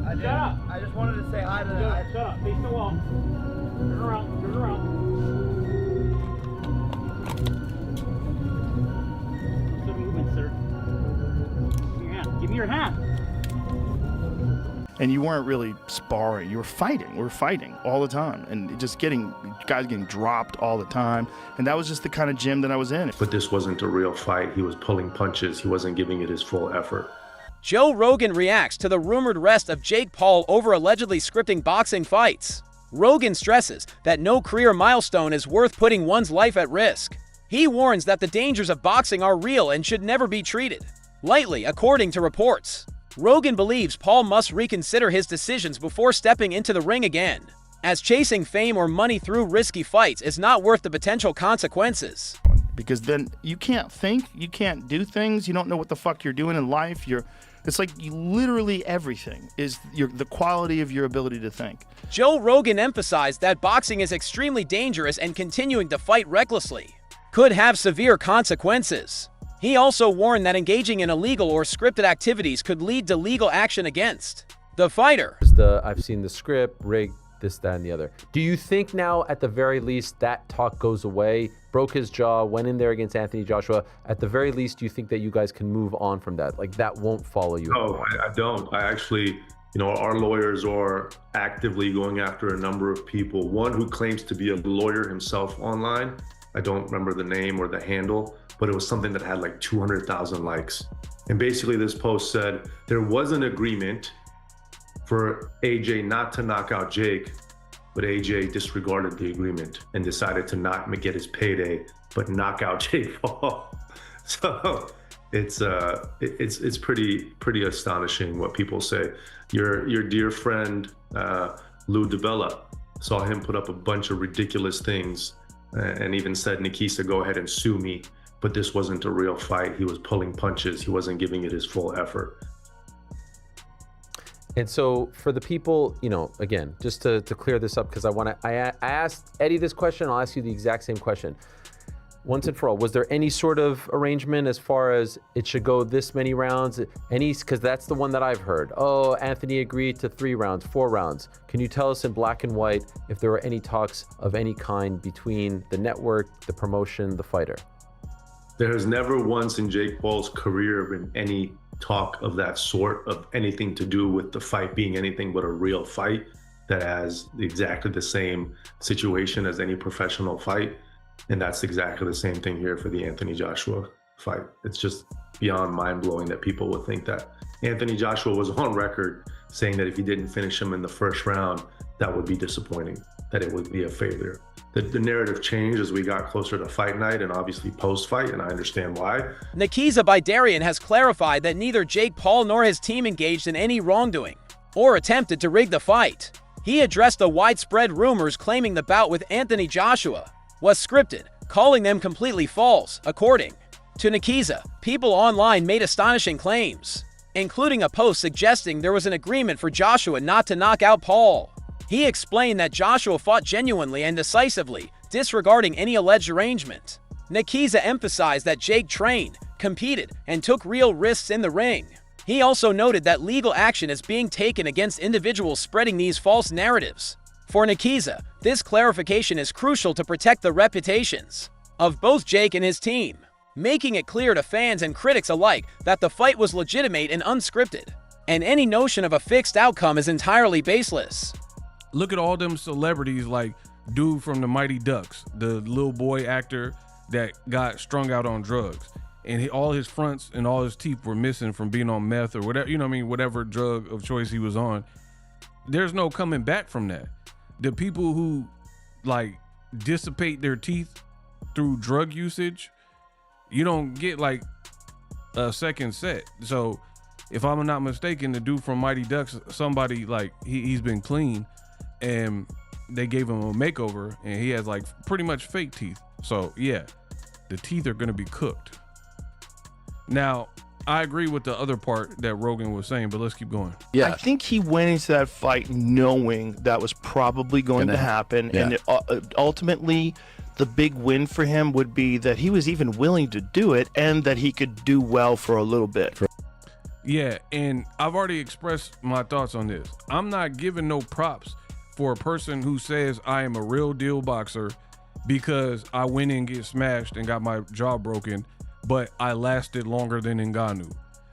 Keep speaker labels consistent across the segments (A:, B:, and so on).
A: Shut up.
B: I just wanted to say hi to
A: Shut up. Face the wall. Turn around. Turn around. What's the movement, sir? Give me your hand. Give me your hand.
C: And you weren't really sparring, you were fighting. We were fighting all the time and just guys getting dropped all the time. And that was just the kind of gym that I was in.
D: But this wasn't a real fight. He was pulling punches. He wasn't giving it his full effort.
E: Joe Rogan reacts to the rumored arrest of Jake Paul over allegedly scripting boxing fights. Rogan stresses that no career milestone is worth putting one's life at risk. He warns that the dangers of boxing are real and should never be treated lightly, according to reports. Rogan believes Paul must reconsider his decisions before stepping into the ring again, as chasing fame or money through risky fights is not worth the potential consequences.
C: Because then you can't think, you can't do things, you don't know what the fuck you're doing in life. It's like literally everything is the quality of your ability to think.
E: Joe Rogan emphasized that boxing is extremely dangerous and continuing to fight recklessly could have severe consequences. He also warned that engaging in illegal or scripted activities could lead to legal action against the fighter.
F: I've seen the script, rig, this, that, and the other. Do you think now, at the very least, that talk goes away? Broke his jaw, went in there against Anthony Joshua. At the very least, do you think that you guys can move on from that? Like, that won't follow you?
D: No, I don't. I actually, our lawyers are actively going after a number of people. One who claims to be a lawyer himself online. I don't remember the name or the handle, but it was something that had like 200,000 likes. And basically this post said there was an agreement for AJ not to knock out Jake, but AJ disregarded the agreement and decided to not get his payday, but knock out Jake Paul. So it's pretty astonishing what people say. Your dear friend Lou DiBella, saw him put up a bunch of ridiculous things and even said, Nikisa, go ahead and sue me. But this wasn't a real fight. He was pulling punches. He wasn't giving it his full effort.
F: And so for the people, again, just to clear this up, because I asked Eddie this question, I'll ask you the exact same question. Once and for all, was there any sort of arrangement as far as it should go this many rounds? Because that's the one that I've heard. Oh, Anthony agreed to 3 rounds, 4 rounds. Can you tell us in black and white if there were any talks of any kind between the network, the promotion, the fighter?
D: There has never once in Jake Paul's career been any talk of that sort, of anything to do with the fight being anything but a real fight that has exactly the same situation as any professional fight. And that's exactly the same thing here for the Anthony Joshua fight. It's just beyond mind-blowing that people would think that. Anthony Joshua was on record saying that if he didn't finish him in the first round, that would be disappointing, that it would be a failure. The narrative changed as we got closer to fight night and obviously post-fight, and I understand why.
E: Nikisa Bidarian has clarified that neither Jake Paul nor his team engaged in any wrongdoing or attempted to rig the fight. He addressed the widespread rumors claiming the bout with Anthony Joshua was scripted, calling them completely false. According to Nikisa, people online made astonishing claims, including a post suggesting there was an agreement for Joshua not to knock out Paul. He explained that Joshua fought genuinely and decisively, disregarding any alleged arrangement. Nikisa emphasized that Jake trained, competed, and took real risks in the ring. He also noted that legal action is being taken against individuals spreading these false narratives. For Nikisa, this clarification is crucial to protect the reputations of both Jake and his team, making it clear to fans and critics alike that the fight was legitimate and unscripted, and any notion of a fixed outcome is entirely baseless.
G: Look at all them celebrities, like dude from the Mighty Ducks, the little boy actor that got strung out on drugs, and all his fronts and all his teeth were missing from being on meth or whatever, whatever drug of choice he was on. There's no coming back from that. The people who like dissipate their teeth through drug usage, you don't get like a second set. So if I'm not mistaken, the dude from Mighty Ducks, somebody like he's been clean and they gave him a makeover and he has like pretty much fake teeth. So yeah, the teeth are gonna be cooked. Now, I agree with the other part that Rogan was saying, but let's keep going.
C: Yeah, I think he went into that fight knowing that was probably going to happen. Yeah. And ultimately, the big win for him would be that he was even willing to do it and that he could do well for a little bit.
G: Yeah, and I've already expressed my thoughts on this. I'm not giving no props for a person who says I am a real deal boxer because I went and get smashed and got my jaw broken, but I lasted longer than Ngannou.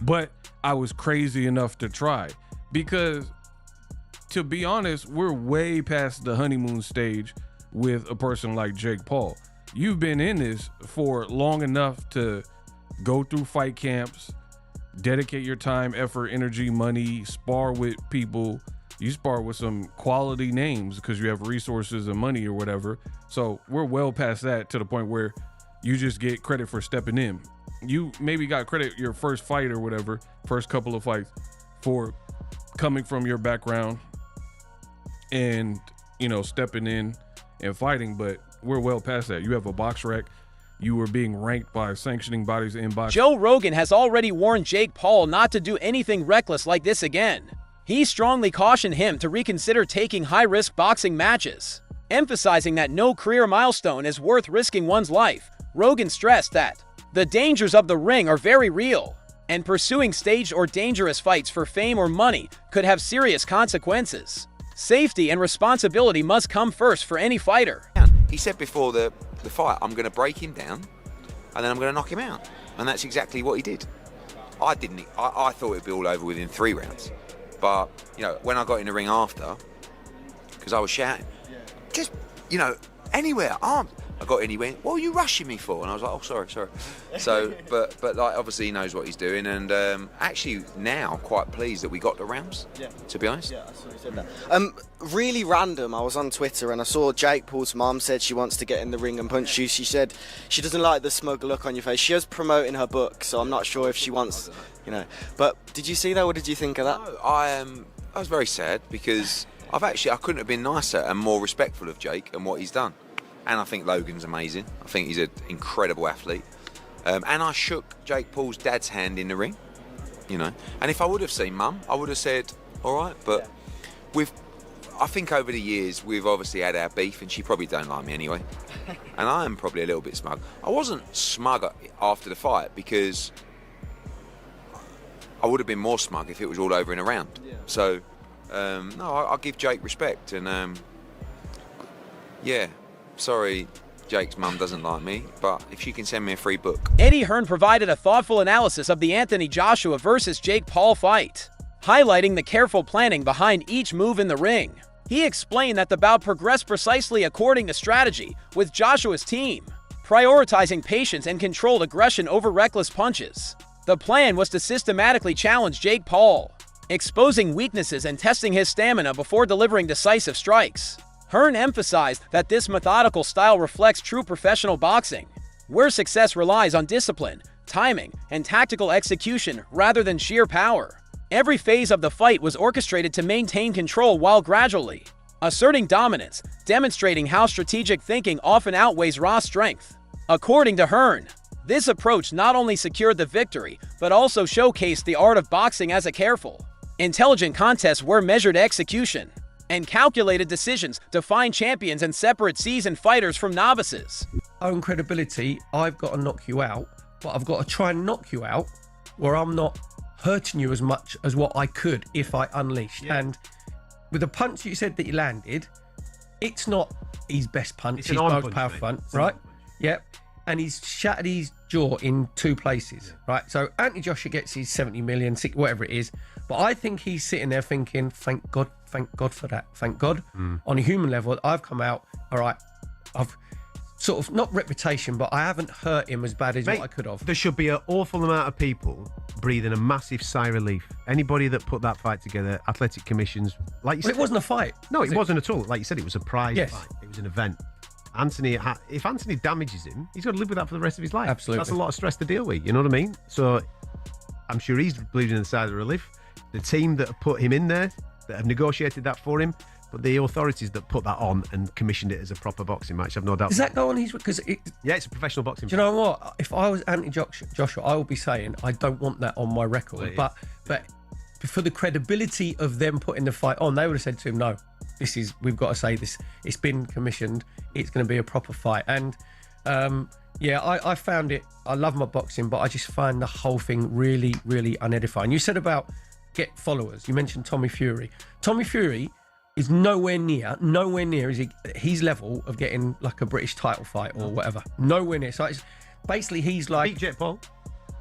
G: But I was crazy enough to try. Because, to be honest, we're way past the honeymoon stage with a person like Jake Paul. You've been in this for long enough to go through fight camps, dedicate your time, effort, energy, money, spar with people. You spar with some quality names because you have resources and money or whatever. So we're well past that, to the point where you just get credit for stepping in. You maybe got credit your first fight or whatever, first couple of fights, for coming from your background and, you know, stepping in and fighting, but we're well past that. You have a box rec. You were being ranked by sanctioning bodies in boxing.
E: Joe Rogan has already warned Jake Paul not to do anything reckless like this again. He strongly cautioned him to reconsider taking high-risk boxing matches, emphasizing that no career milestone is worth risking one's life. Rogan stressed that the dangers of the ring are very real, and pursuing staged or dangerous fights for fame or money could have serious consequences. Safety and responsibility must come first for any fighter.
B: He said before the fight, I'm going to break him down and then I'm going to knock him out. And that's exactly what he did. I thought it'd be all over within 3 rounds. But, you know, when I got in the ring after, because I was shouting, just, you know, anywhere, arms. I got in, he went, what are you rushing me for? And I was like, oh, sorry. So, but like, obviously he knows what he's doing, and actually now quite pleased that we got the rounds, to be honest.
H: Yeah, I saw you said that. Really random, I was on Twitter and I saw Jake Paul's mum said she wants to get in the ring and punch you. She said she doesn't like the smug look on your face. She is promoting her book, so I'm not sure if she wants, you know. But did you see that? What did you think of that?
B: No, I was very sad because I couldn't have been nicer and more respectful of Jake and what he's done. And I think Logan's amazing. I think he's an incredible athlete. And I shook Jake Paul's dad's hand in the ring, you know. And if I would have seen Mum, I would have said, all right. But I think over the years, we've obviously had our beef, and she probably don't like me anyway. And I am probably a little bit smug. I wasn't smug after the fight because I would have been more smug if it was all over in a round. Yeah. So, no, I give Jake respect. And, yeah. Sorry, Jake's mum doesn't like me, but if she can send me a free book.
E: Eddie Hearn provided a thoughtful analysis of the Anthony Joshua versus Jake Paul fight, highlighting the careful planning behind each move in the ring. He explained that the bout progressed precisely according to strategy, with Joshua's team prioritizing patience and controlled aggression over reckless punches. The plan was to systematically challenge Jake Paul, exposing weaknesses and testing his stamina before delivering decisive strikes. Hearn emphasized that this methodical style reflects true professional boxing, where success relies on discipline, timing, and tactical execution rather than sheer power. Every phase of the fight was orchestrated to maintain control while gradually asserting dominance, demonstrating how strategic thinking often outweighs raw strength. According to Hearn, this approach not only secured the victory, but also showcased the art of boxing as a careful, intelligent contest where measured execution and calculated decisions define champions and separate seasoned fighters from novices.
I: Own credibility, I've got to knock you out, but I've got to try and knock you out where I'm not hurting you as much as what I could if I unleashed. Yeah. And with the punch you said that he landed, it's not his best punch, his most powerful punch, right? Yep. And he's shattered his jaw in 2 places, right? So Anthony Joshua gets his 70 million, whatever it is. But I think he's sitting there thinking, thank God for that. Thank God. On a human level, I've come out, all right, I've sort of, not reputation, but I haven't hurt him as bad as what I could have.
J: There should be an awful amount of people breathing a massive sigh of relief. Anybody that put that fight together, athletic commissions, like you said.
I: It wasn't a fight.
J: No, it wasn't at all. Like you said, it was a prize
I: Yes.
J: fight. It was an event. If Anthony damages him, he's got to live with that for the rest of his life.
I: Absolutely.
J: That's a lot of stress to deal with, you know what I mean? So I'm sure he's bleeding in the side of relief. The team that have put him in there, that have negotiated that for him, but the authorities that put that on and commissioned it as a proper boxing match, I've no doubt.
I: Does that go on his...
J: Yeah, it's a professional boxing
I: match. Do you know what? If I was Anthony Joshua, I would be saying, I don't want that on my record. But for the credibility of them putting the fight on, they would have said to him, no, we've got to say this. It's been commissioned. It's going to be a proper fight. And Yeah, I found it. I love my boxing, but I just find the whole thing really, really unedifying. You said about get followers. You mentioned Tommy Fury. Tommy Fury is nowhere near his level of getting like a British title fight or whatever. Nowhere near. So it's basically he's like
J: Beat Jake Paul.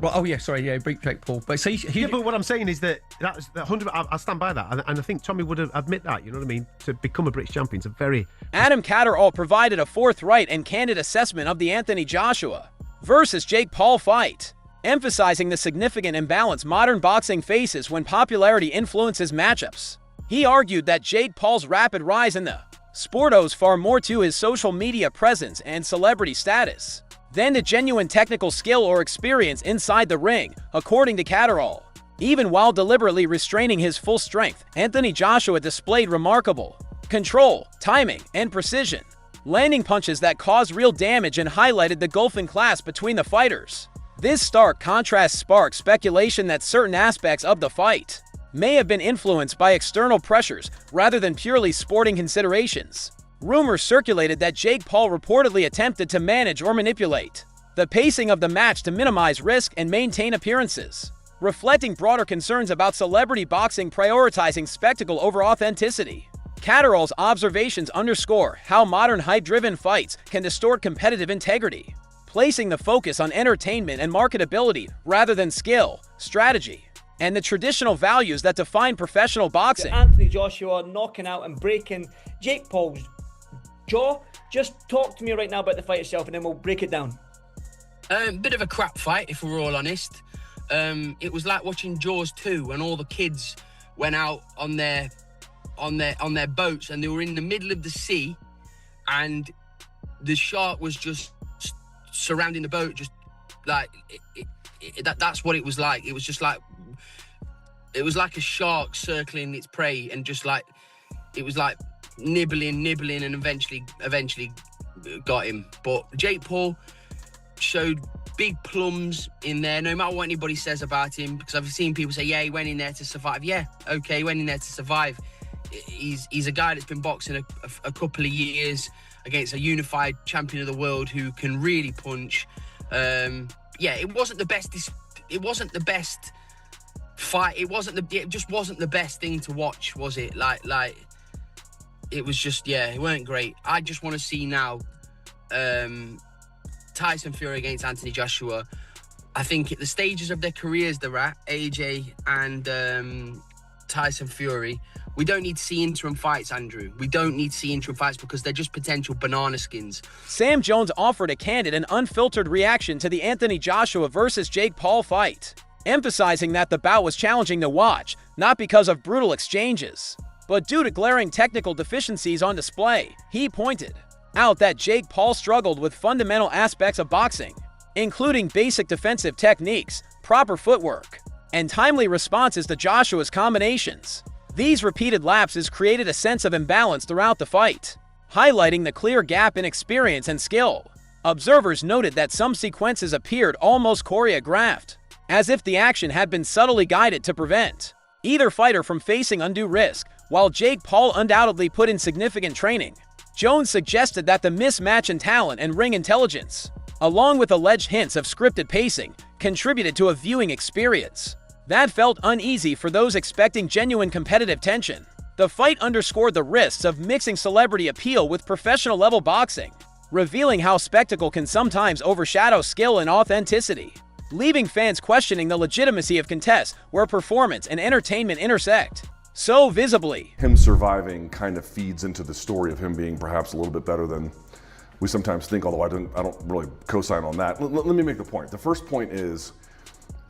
I: Well, oh yeah, sorry, yeah, beat Jake Paul. But so
J: Yeah, but what I'm saying is that's 100. I stand by that, and I think Tommy would admit that. You know what I mean? To become a British champion, it's a very.
E: Adam Catterall provided a forthright and candid assessment of the Anthony Joshua versus Jake Paul fight, emphasizing the significant imbalance modern boxing faces when popularity influences matchups. He argued that Jake Paul's rapid rise in the sport owes far more to his social media presence and celebrity status than to genuine technical skill or experience inside the ring, according to Catterall. Even while deliberately restraining his full strength, Anthony Joshua displayed remarkable control, timing, and precision, landing punches that caused real damage and highlighted the gulf in class between the fighters. This stark contrast sparked speculation that certain aspects of the fight may have been influenced by external pressures rather than purely sporting considerations. Rumors circulated that Jake Paul reportedly attempted to manage or manipulate the pacing of the match to minimize risk and maintain appearances, reflecting broader concerns about celebrity boxing prioritizing spectacle over authenticity. Catterall's observations underscore how modern hype-driven fights can distort competitive integrity, placing the focus on entertainment and marketability rather than skill, strategy, and the traditional values that define professional boxing.
K: Anthony Joshua knocking out and breaking Jake Paul's jaw. Just talk to me right now about the fight itself and then we'll break it down.
L: Bit of a crap fight, if we're all honest. It was like watching Jaws 2 when all the kids went out on their boats and they were in the middle of the sea and the shark was just surrounding the boat, just like that's what it was like. It was like a shark circling its prey and just like it was like nibbling and eventually got him. But Jake Paul showed big plums in there, no matter what anybody says about him, because I've seen people say, yeah, he went in there to survive. Yeah, okay, he went in there to survive. He's a guy that's been boxing a couple of years against a unified champion of the world who can really punch. Yeah, it wasn't the best. It wasn't the best fight. It just wasn't the best thing to watch, was it? Like it was just, yeah, it weren't great. I just want to see now Tyson Fury against Anthony Joshua. I think at the stages of their careers they're at, AJ and Tyson Fury, we don't need to see interim fights, Andrew. We don't need to see interim fights because they're just potential banana skins.
E: Sam Jones offered a candid and unfiltered reaction to the Anthony Joshua versus Jake Paul fight, emphasizing that the bout was challenging to watch, not because of brutal exchanges, but due to glaring technical deficiencies on display. He pointed out that Jake Paul struggled with fundamental aspects of boxing, including basic defensive techniques, proper footwork, and timely responses to Joshua's combinations. These repeated lapses created a sense of imbalance throughout the fight, highlighting the clear gap in experience and skill. Observers noted that some sequences appeared almost choreographed, as if the action had been subtly guided to prevent either fighter from facing undue risk. While Jake Paul undoubtedly put in significant training, Jones suggested that the mismatch in talent and ring intelligence, along with alleged hints of scripted pacing, contributed to a viewing experience that felt uneasy for those expecting genuine competitive tension. The fight underscored the risks of mixing celebrity appeal with professional-level boxing, revealing how spectacle can sometimes overshadow skill and authenticity, leaving fans questioning the legitimacy of contests where performance and entertainment intersect so visibly.
M: Him surviving kind of feeds into the story of him being perhaps a little bit better than we sometimes think, although I don't really co-sign on that. Let me make the point. The first point is,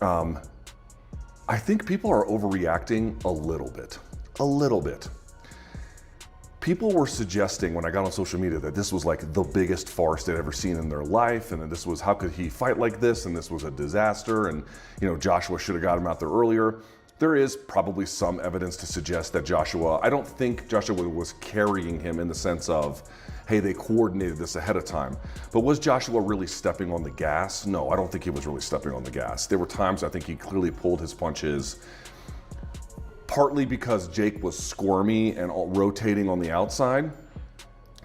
M: I think people are overreacting a little bit. People were suggesting when I got on social media that this was like the biggest farce they'd ever seen in their life, and that this was, how could he fight like this, and this was a disaster, and Joshua should have got him out there earlier. There is probably some evidence to suggest that I don't think Joshua was carrying him in the sense of, hey, they coordinated this ahead of time. But was Joshua really stepping on the gas? No, I don't think he was really stepping on the gas. There were times I think he clearly pulled his punches, partly because Jake was squirmy and rotating on the outside.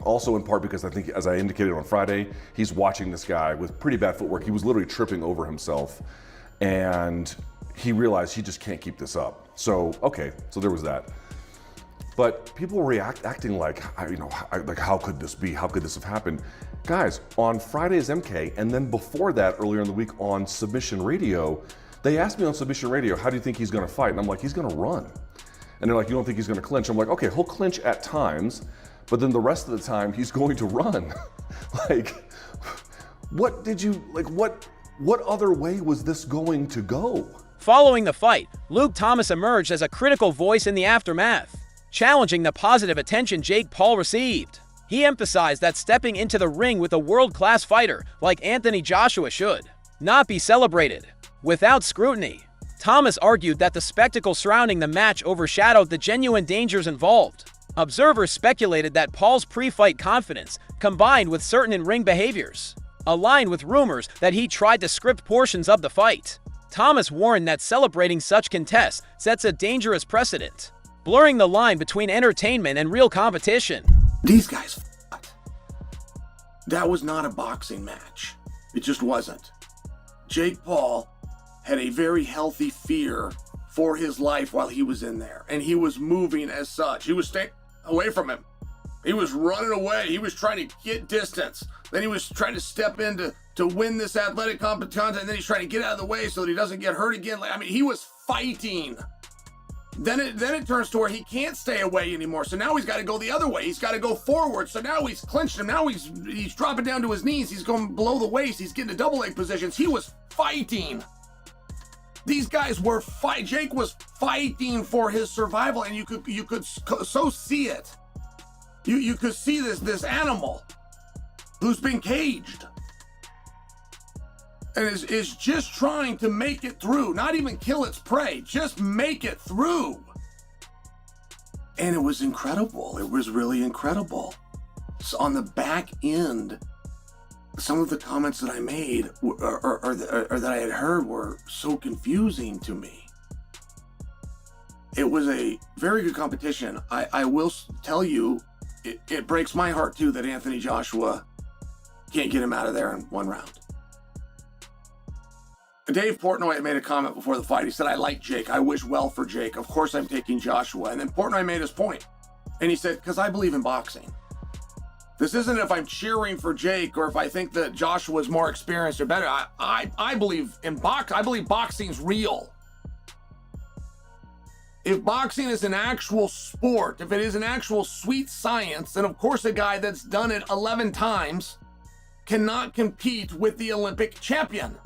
M: Also in part because I think, as I indicated on Friday, he's watching this guy with pretty bad footwork. He was literally tripping over himself, and he realized he just can't keep this up. So, okay, so there was that. But people were acting like, like, how could this be? How could this have happened? Guys, on Friday's MK, and then before that, earlier in the week on Submission Radio, they asked me on Submission Radio, how do you think he's gonna fight? And I'm like, he's gonna run. And they're like, you don't think he's gonna clinch? I'm like, okay, he'll clinch at times, but then the rest of the time, he's going to run. Like, what did you, like, what other way was this going to go?
E: Following the fight, Luke Thomas emerged as a critical voice in the aftermath, challenging the positive attention Jake Paul received. He emphasized that stepping into the ring with a world-class fighter like Anthony Joshua should not be celebrated without scrutiny. Thomas argued that the spectacle surrounding the match overshadowed the genuine dangers involved. Observers speculated that Paul's pre-fight confidence, combined with certain in-ring behaviors, aligned with rumors that he tried to script portions of the fight. Thomas warned that celebrating such contests sets a dangerous precedent, blurring the line between entertainment and real competition.
N: These guys fought. That was not a boxing match. It just wasn't. Jake Paul had a very healthy fear for his life while he was in there, and he was moving as such. He was staying away from him. He was running away. He was trying to get distance. Then he was trying to step in to win this athletic competition, and then he's trying to get out of the way so that he doesn't get hurt again. I mean, he was fighting. Then it turns to where he can't stay away anymore. So now he's got to go the other way. He's got to go forward. So now he's clinched him. Now he's dropping down to his knees. He's going below the waist. He's getting to double leg positions. He was fighting. These guys were Jake was fighting for his survival, and you could so see it. You could see this animal who's been caged and is just trying to make it through, not even kill its prey, just make it through. And it was incredible. It was really incredible. So on the back end, some of the comments that I made or that I had heard were so confusing to me. It was a very good competition. I will tell you, it breaks my heart too that Anthony Joshua can't get him out of there in one round. Dave Portnoy had made a comment before the fight. He said, I like Jake. I wish well for Jake. Of course I'm taking Joshua. And then Portnoy made his point. And he said, because I believe in boxing. This isn't if I'm cheering for Jake or if I think that Joshua's more experienced or better. I believe in boxing. I believe boxing's real. If boxing is an actual sport, if it is an actual sweet science, then of course a guy that's done it 11 times cannot compete with the Olympic champion.